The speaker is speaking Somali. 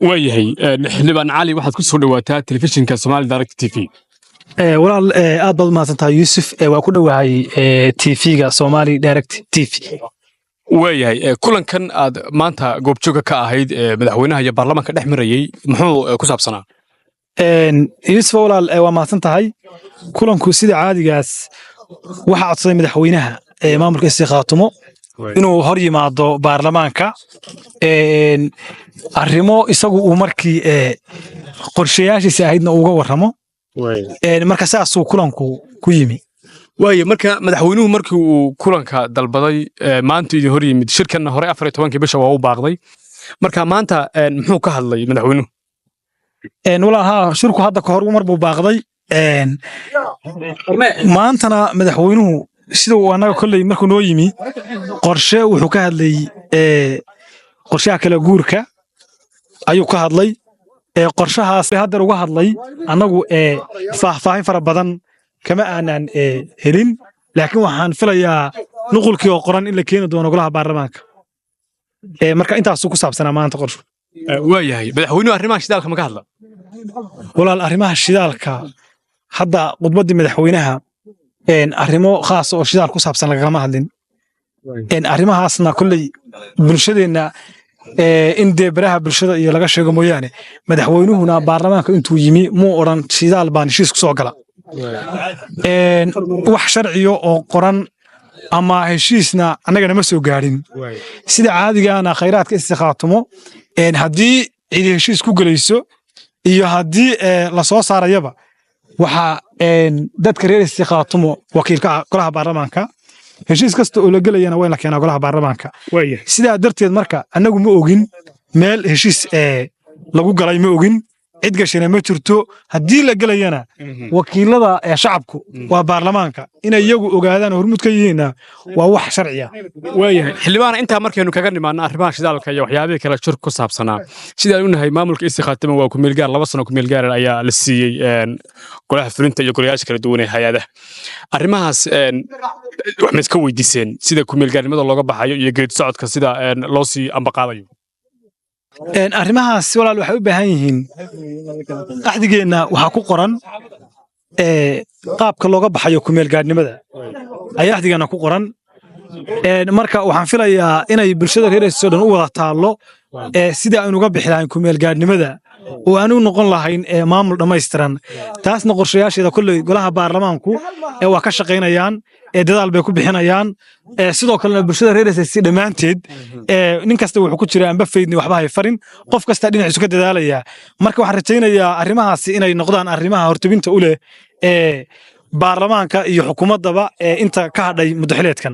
وياهي حلبان علي واحد كل صور دواتها تلفزيون كسومالي دايركت تي في walaal aad baad mahadsantahay Yuusuf waa ku dhawahay TV-ga Somali Direct TV وياهي kulankan aad maanta goobjooga ka ahayd madaxweynaha iyo baarlamaanka dhex marayay muxuu ku saabsanaa Yuusuf walaal waa mahadsantahay kulanku sida caadigaas waxa codsaday madaxweynaha maamulka Istiqaatumo inuu hor yimaado baarlamaanka arrimo isagu uu markii qorshayaashiisa ahaydna uga warramo marka saas uu kulanku ku yimi waaye marka madaxweynuhu markii uu kulanka dalbaday maanta idin hor yimid shirkanna hore 14 bisha waa u baaqday marka maanta muxuu ka hadlay madaxweynuhu walaha shirku hadda ka hor mar buu baaqday maantana madaxweynuhu sida uu anaga kulay markuu noo yimi qorshe wuxuu ka hadlay qorshaha kala guurka ayuu ka hadlay qorshahaas hadda uga hadlay anagu faahfaahin fara badan kama aanan helin laakiin waxaan filayaa nuqulkii oo qoran in la keeni doono golaha baarlamaanka marka intaas ku saabsanaa maanta qorsho waayahay madaxweynuhu arrimaha shidaalka ma ka hadla walaal arrimaha shidaalka hadda khudbadii madaxweynaha arrimo khaas oo shidaal ku saabsan lagama hadlin arrimahaasna kulley bulshadeena in deebraha bulshada iyo laga sheego mooyaane madaxweynuhuna baarlamaanka intuu yimi muu oran shidaal baan heshiis ku soo gala wax sharciyo oo qoran ama heshiisna annagana ma soo gaarin sida caadigaana khayraadka Istiqaatumo haddii cid heshiis ku galayso iyo haddii la soo saarayaba waxa dadka reer Istiqaatumo wakiilka golaha baarlamaanka heshiis kasta oo la galayana waa in la keenaa golaha baarlamaanka sida darteed marka anagu ma ogin meel heshiis lagu galay ma ogin cid gashana ma jirto haddii la galayana wakiilada shacabku waa baarlamaanka inay iyagu ogaadaan hormuud ka yihiin waa wax sharci ah waayahay xildhibaan inta markaynu kaga nimaano arrimaha shidaalka iyo waxyaabaha kala jir ku saabsanaa sidaan u nahay maamulka Istiqaatumo waa ku meel gaar 2 sano ku meel gaar ayaa la siiyay golaha fulinta iyo golayaasha kala duwan ee hay'adaha arrimahaas wax ma iska weydiiseen sida ku meel gaarnimada looga baxayo iyo geed socodka sida loo sii amba qaadayo arrimahaas walaal waxay u baahan yihiin axdigeena waxa ku qoran qaabka looga baxayo ku meel gaarnimada ayaa axdigeena ku qoran marka waxaan filayaa inay bulshada reer Soodan u wada taalo sida aan uga bixi lahayn ku meel gaarnimada oo aanu noqon lahayn maamul dhameystiran taasna qorshayaasheeda kulli golaha baarlamaanku waa ka shaqeynayaan dadaal bay ku bixinayaan sidoo kale bulshada reer si dhamaanteed nin kasta wuxuu ku jiraa amba faydni waxba hay farin qof kasta dhinaciisu ka dadaalaya marka waxaan rajaynayaa arrimahaasi inay noqdaan arrimaha hortobinta u leh baarlamaanka iyo xukuumadaba inta ka hadhay muddaxileedkan